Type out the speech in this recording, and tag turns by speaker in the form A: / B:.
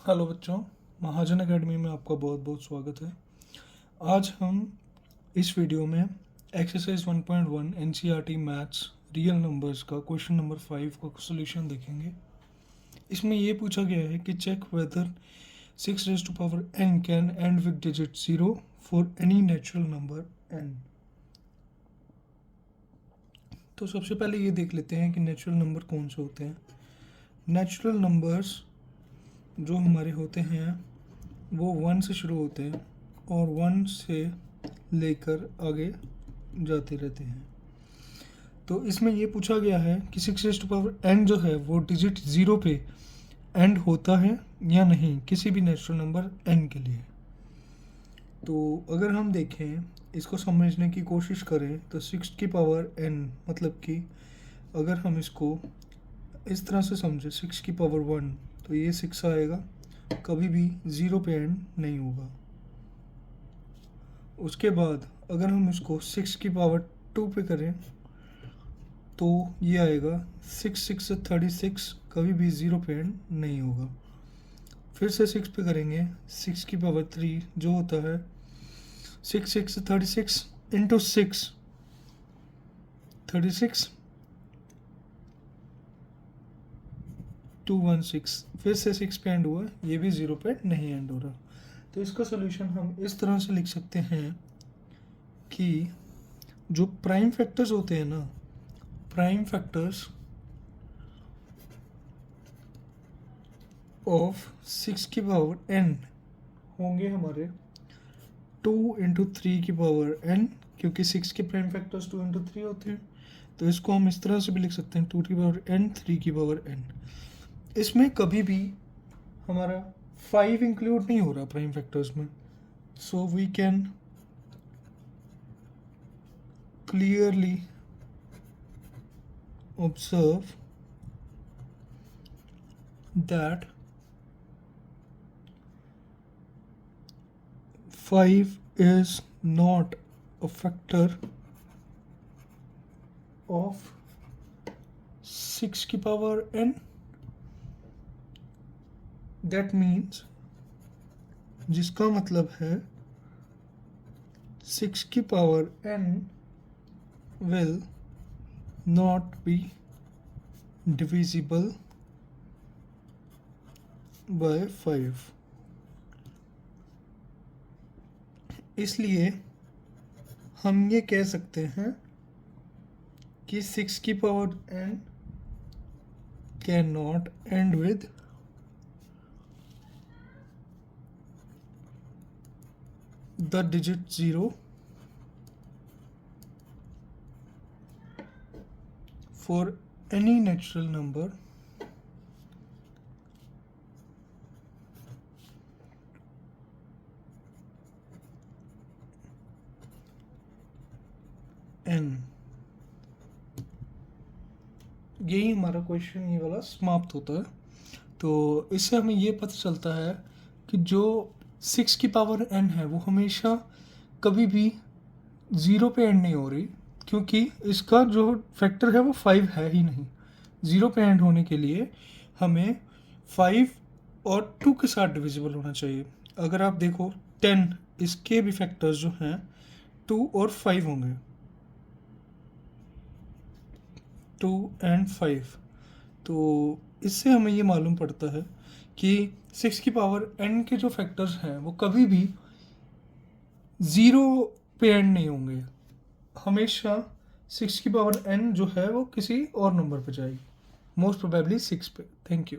A: Hello बच्चों, महाजन academy में आपका बहुत बहुत स्वागत है। आज हम इस वीडियो में exercise 1.1 NCERT maths real numbers का क्वेश्चन नंबर 5 का सॉल्यूशन देखेंगे। इसमें ये पूछा गया है कि check whether 6 raise to power n can end with digit 0 for any natural number n। तो सबसे पहले ये देख लेते हैं कि नेचुरल नंबर कौन से होते हैं। नेचुरल नंबर्स जो हमारे होते हैं वो 1 से शुरू होते हैं और 1 से लेकर आगे जाते रहते हैं। तो इसमें ये पूछा गया है कि 6 रेज़ टू पावर n जो है वो डिजिट 0 पे एंड होता है या नहीं किसी भी नेचुरल नंबर n के लिए। तो अगर हम देखें, इसको समझने की कोशिश करें तो 6 की पावर n मतलब कि अगर हम इसको इस तरह से समझें 6 की पावर 1 तो ये 6 आएगा, कभी भी 0 पे एंड नहीं होगा। उसके बाद अगर हम इसको 6 की पावर 2 पे करें तो ये आएगा 6 6 से 36, कभी भी 0 पे एंड नहीं होगा। फिर से 6 पे करेंगे 6 की पावर 3 जो होता है 6 6 से 36 इंटू 6 36 216, फिर से 6 पे एंड हुआ, ये भी 0 पे नहीं एंड हो रहा। तो इसका सोल्यूशन हम इस तरह से लिख सकते हैं कि जो प्राइम फैक्टर्स होते हैं ना, प्राइम फैक्टर्स ऑफ 6 की पावर n होंगे हमारे 2 इंटू 3 की पावर n, क्योंकि 6 के प्राइम फैक्टर्स 2 इंटू 3 होते हैं। तो इसको हम इस तरह से भी लिख सकते हैं 2 की पावर n 3 की पावर n। इसमें कभी भी हमारा 5 इंक्लूड नहीं हो रहा प्राइम फैक्टर्स में, so we can clearly observe that 5 is not a factor of 6 की पावर n। That means जिसका मतलब है 6 की power n will not be divisible by 5। इसलिए हम ये कह सकते हैं कि 6 की power n can not and with the digit 0 for any natural number n। यही हमारा क्वेश्चन ये वाला समाप्त होता है। तो इससे हमें ये पता चलता है कि जो 6 की पावर n है वो हमेशा कभी भी 0 पे एंड नहीं हो रही, क्योंकि इसका जो फैक्टर है वो 5 है ही नहीं। 0 पे एंड होने के लिए हमें 5 और 2 के साथ डिविजिबल होना चाहिए। अगर आप देखो 10, इसके भी फैक्टर्स जो हैं 2 और 5 होंगे, 2 एंड 5। तो इससे हमें ये मालूम पड़ता है कि 6 की पावर n के जो फैक्टर्स हैं वो कभी भी 0 पे एंड नहीं होंगे, हमेशा 6 की पावर n जो है वो किसी और नंबर पे जाएगी, मोस्ट प्रोबेबली 6 पे। Thank you.